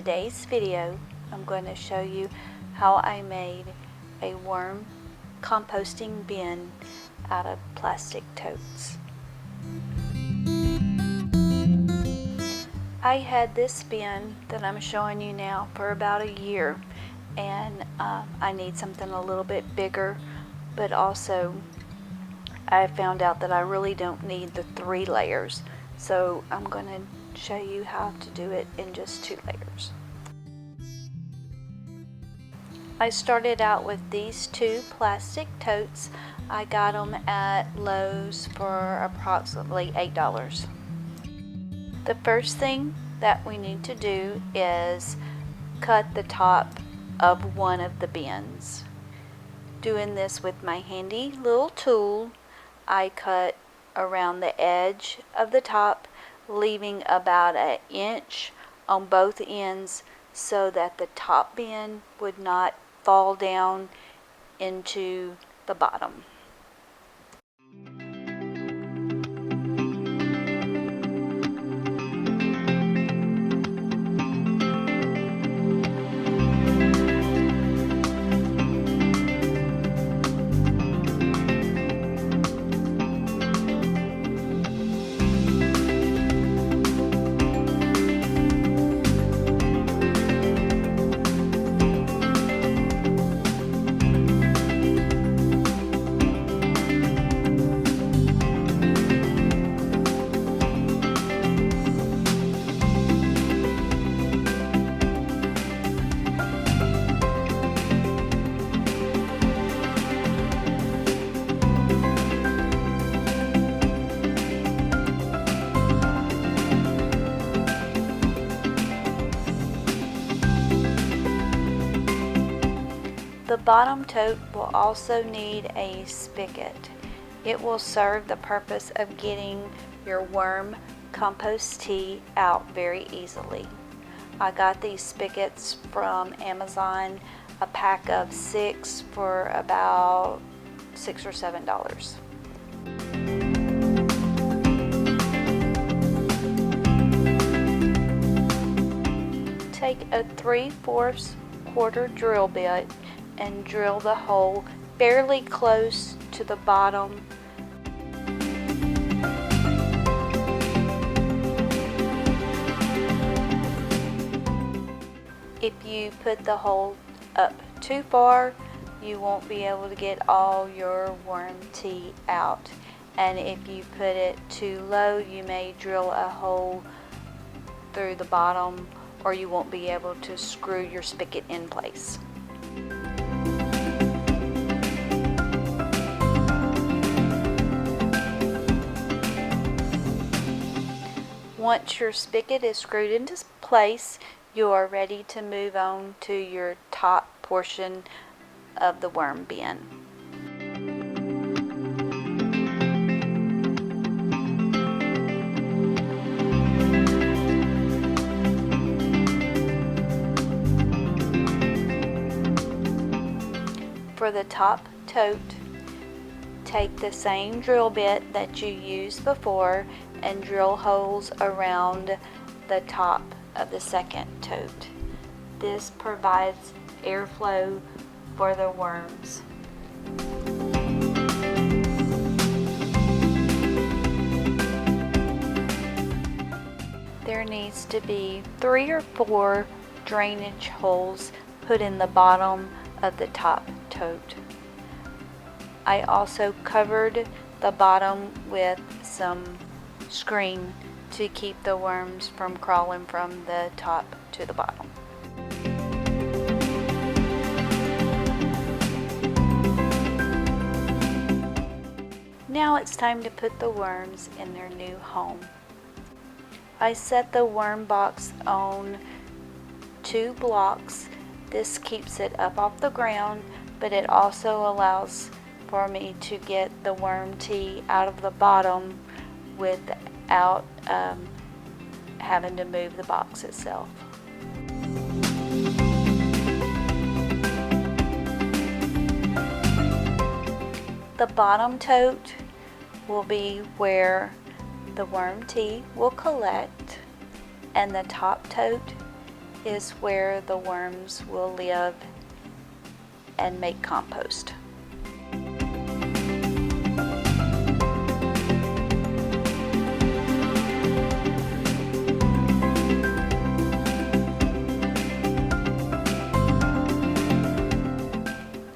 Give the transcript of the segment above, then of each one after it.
today's video, I'm going to show you how I made a worm composting bin out of plastic totes. I had this bin that I'm showing you now for about a year, and I need something a little bit bigger, but also I found out that I really don't need the 3 layers, so I'm going to show you how to do it in just 2 layers. I started out with these 2 plastic totes. I got them at Lowe's for approximately $8. The first thing that we need to do is cut the top of one of the bins. Doing this with my handy little tool, I cut around the edge of the top, leaving about an inch on both ends so that the top bin would not fall down into the bottom. The bottom tote will also need a spigot. It will serve the purpose of getting your worm compost tea out very easily. I got these spigots from Amazon, a pack of 6 for about $6 or $7. Take a 3/4 quarter drill bit and drill the hole fairly close to the bottom. If you put the hole up too far, you won't be able to get all your worm tea out. And if you put it too low, you may drill a hole through the bottom, or you won't be able to screw your spigot in place. Once your spigot is screwed into place, you are ready to move on to your top portion of the worm bin. For the top tote, take the same drill bit that you used before and drill holes around the top of the second tote. This provides airflow for the worms. There needs to be 3 or 4 drainage holes put in the bottom of the top tote. I also covered the bottom with some screen to keep the worms from crawling from the top to the bottom. Now it's time to put the worms in their new home. I set the worm box on 2 blocks. This keeps it up off the ground, but it also allows for me to get the worm tea out of the bottom without having to move the box itself. The bottom tote will be where the worm tea will collect, and the top tote is where the worms will live and make compost.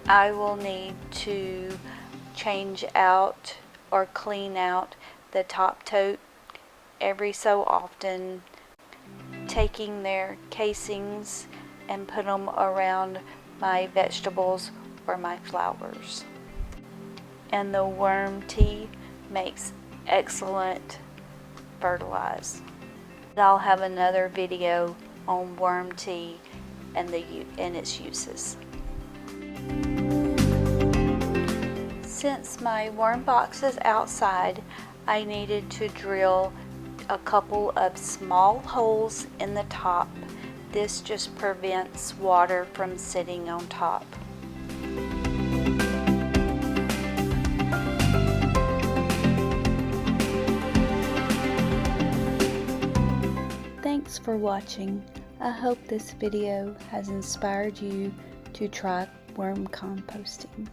I will need to change out or clean out the top tote every so often, taking their casings and put them around my vegetables or my flowers. And the worm tea makes excellent fertilizer. I'll have another video on worm tea and its uses. Since my worm box is outside, I needed to drill a couple of small holes in the top. This just prevents water from sitting on top. Thanks for watching. I hope this video has inspired you to try worm composting.